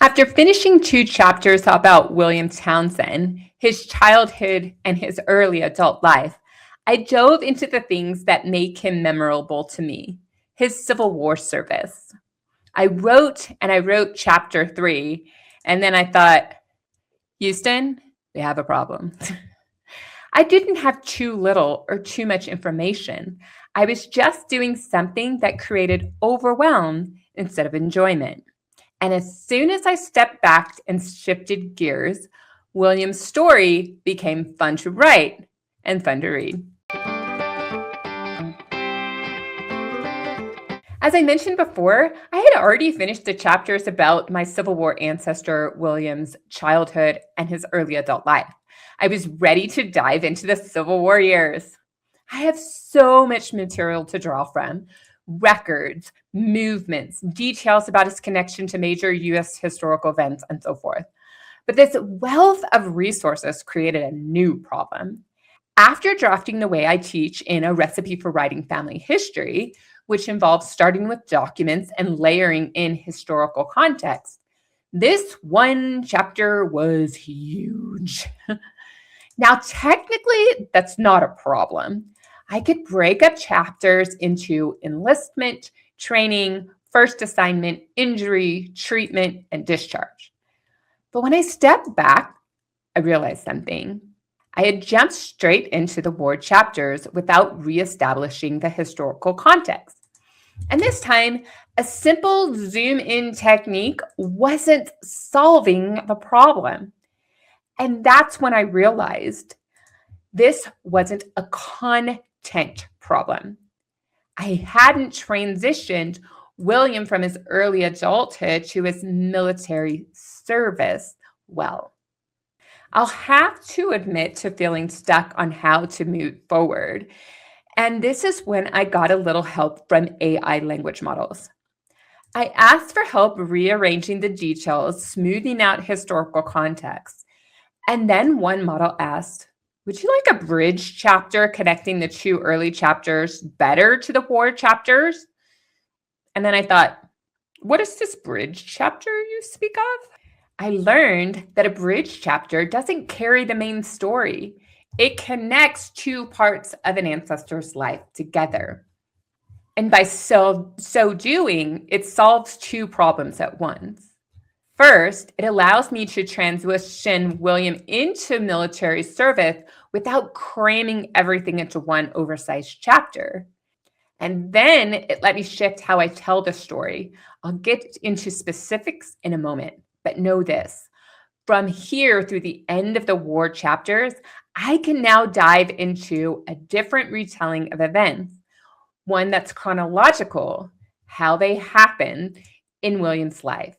After finishing 2 chapters about William Townsend, his childhood, and his early adult life, I dove into the things that make him memorable to me: his Civil War service. I wrote chapter 3, and then I thought, Houston, we have a problem. I didn't have too little or too much information. I was just doing something that created overwhelm instead of enjoyment. And as soon as I stepped back and shifted gears, William's story became fun to write and fun to read. As I mentioned before, I had already finished the chapters about my Civil War ancestor, William's childhood and his early adult life. I was ready to dive into the Civil War years. I have so much material to draw from: records, movements, details about his connection to major U.S. historical events, and so forth. But this wealth of resources created a new problem. After drafting the way I teach in A Recipe for Writing Family History, which involves starting with documents and layering in historical context, this one chapter was huge. Now, technically, that's not a problem. I could break up chapters into enlistment, training, first assignment, injury, treatment, and discharge. But when I stepped back, I realized something. I had jumped straight into the war chapters without reestablishing the historical context. And this time, a simple zoom in technique wasn't solving the problem. And that's when I realized this wasn't a content problem. I hadn't transitioned William from his early adulthood to his military service well. I'll have to admit to feeling stuck on how to move forward. And this is when I got a little help from AI language models. I asked for help rearranging the details, smoothing out historical context. And then one model asked, would you like a bridge chapter connecting the 2 early chapters better to the war chapters? And then I thought, what is this bridge chapter you speak of? I learned that a bridge chapter doesn't carry the main story. It connects 2 parts of an ancestor's life together. And by so doing, it solves 2 problems at once. First, it allows me to transition William into military service without cramming everything into one oversized chapter. And then it let me shift how I tell the story. I'll get into specifics in a moment, but know this: from here through the end of the war chapters, I can now dive into a different retelling of events, one that's chronological, how they happen in William's life.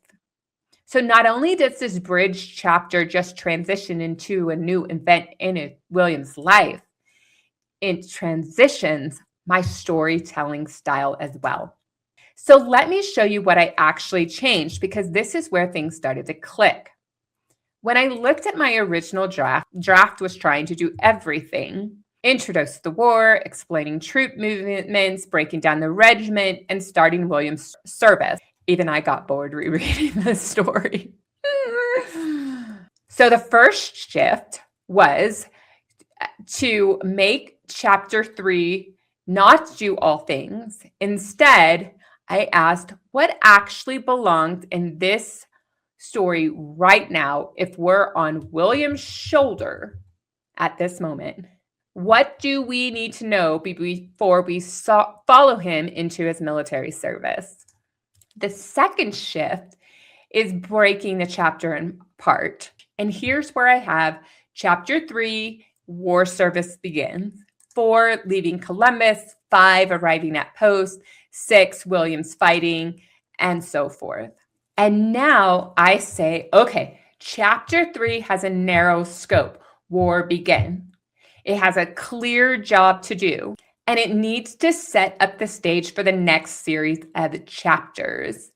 So not only does this bridge chapter just transition into a new event in William's life, it transitions my storytelling style as well. So let me show you what I actually changed, because this is where things started to click. When I looked at my original draft was trying to do everything: introduce the war, explaining troop movements, breaking down the regiment, and starting William's service. Even I got bored rereading this story. So the first shift was to make chapter 3 not do all things. Instead, I asked what actually belonged in this story right now if we're on William's shoulder at this moment. What do we need to know before we follow him into his military service? The second shift is breaking the chapter in part. And here's where I have chapter 3, war service begins; 4, leaving Columbus; 5, arriving at post; 6, William's fighting, and so forth. And now I say, okay, chapter 3 has a narrow scope: war begin. It has a clear job to do, and it needs to set up the stage for the next series of chapters.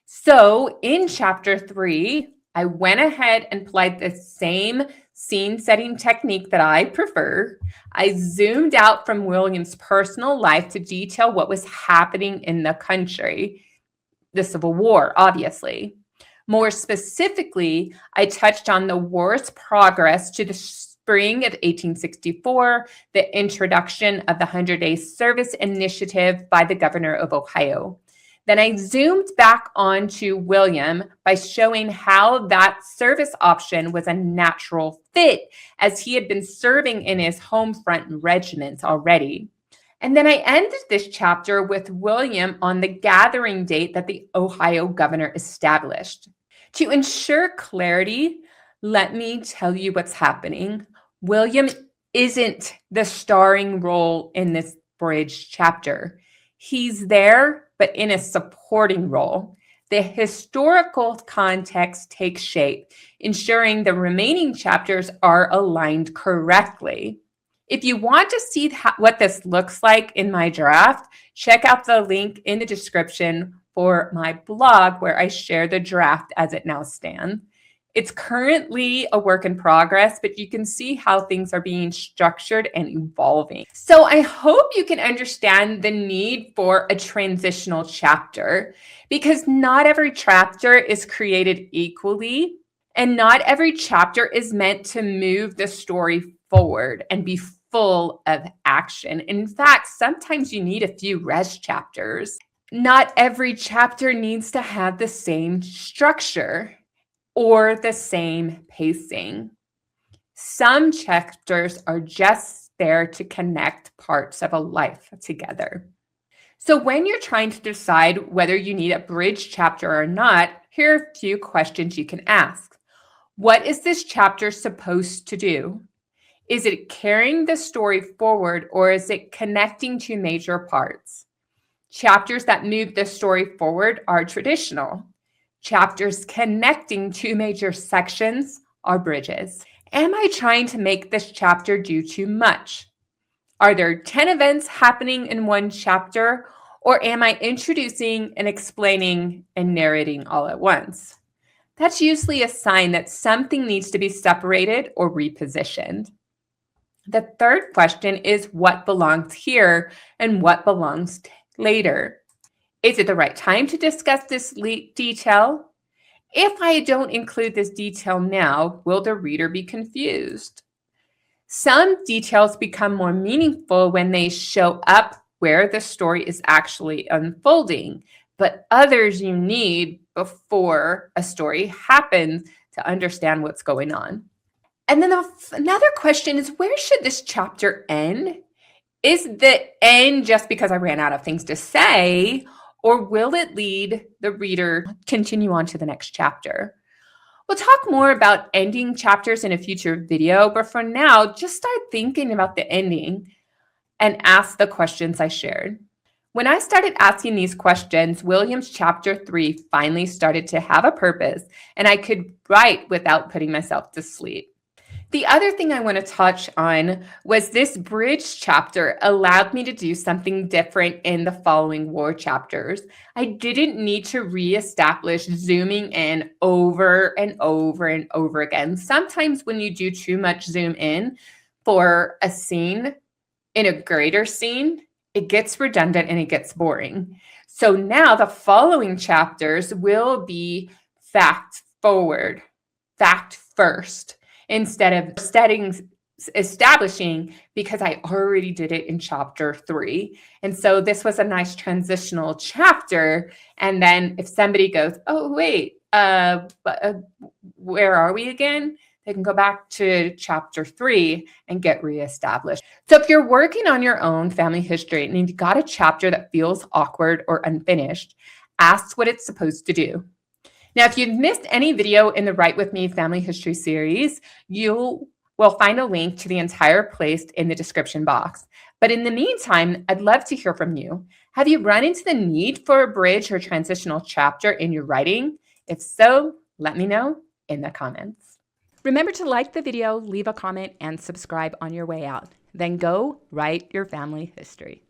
So in chapter 3, I went ahead and applied the same scene setting technique that I prefer. I zoomed out from William's personal life to detail what was happening in the country, the Civil War, obviously. More specifically, I touched on the war's progress to the spring of 1864, the introduction of the 100-Day Service Initiative by the governor of Ohio. Then I zoomed back onto William by showing how that service option was a natural fit, as he had been serving in his home front regiments already. And then I ended this chapter with William on the gathering date that the Ohio governor established. To ensure clarity, let me tell you what's happening. William isn't the starring role in this bridge chapter. He's there, but in a supporting role. The historical context takes shape, ensuring the remaining chapters are aligned correctly. If you want to see what this looks like in my draft, check out the link in the description for my blog where I share the draft as it now stands. It's currently a work in progress, but you can see how things are being structured and evolving. So I hope you can understand the need for a transitional chapter, because not every chapter is created equally, and not every chapter is meant to move the story forward and be full of action. In fact, sometimes you need a few rest chapters. Not every chapter needs to have the same structure or the same pacing. Some chapters are just there to connect parts of a life together. So when you're trying to decide whether you need a bridge chapter or not, here are a few questions you can ask. What is this chapter supposed to do? Is it carrying the story forward, or is it connecting two major parts? Chapters that move the story forward are traditional. Chapters connecting two major sections are bridges. Am I trying to make this chapter do too much? Are there 10 events happening in one chapter, or am I introducing and explaining and narrating all at once? That's usually a sign that something needs to be separated or repositioned. The third question is what belongs here and what belongs later. Is it the right time to discuss this detail? If I don't include this detail now, will the reader be confused? Some details become more meaningful when they show up where the story is actually unfolding, but others you need before a story happens to understand what's going on. And then another question is, where should this chapter end? Is the end just because I ran out of things to say, or will it lead the reader to continue on to the next chapter? We'll talk more about ending chapters in a future video, but for now, just start thinking about the ending and ask the questions I shared. When I started asking these questions, William's chapter 3 finally started to have a purpose, and I could write without putting myself to sleep. The other thing I want to touch on was this bridge chapter allowed me to do something different in the following war chapters. I didn't need to reestablish zooming in over and over and over again. Sometimes when you do too much zoom in for a scene in a greater scene, it gets redundant and it gets boring. So now the following chapters will be fact forward, fact first, instead of establishing, because I already did it in chapter 3. And so this was a nice transitional chapter. And then if somebody goes, oh, wait, where are we again? They can go back to chapter 3 and get reestablished. So if you're working on your own family history and you've got a chapter that feels awkward or unfinished, ask what it's supposed to do. Now, if you've missed any video in the Write With Me Family History series, you will find a link to the entire playlist in the description box. But in the meantime, I'd love to hear from you. Have you run into the need for a bridge or transitional chapter in your writing? If so, let me know in the comments. Remember to like the video, leave a comment, and subscribe on your way out. Then go write your family history.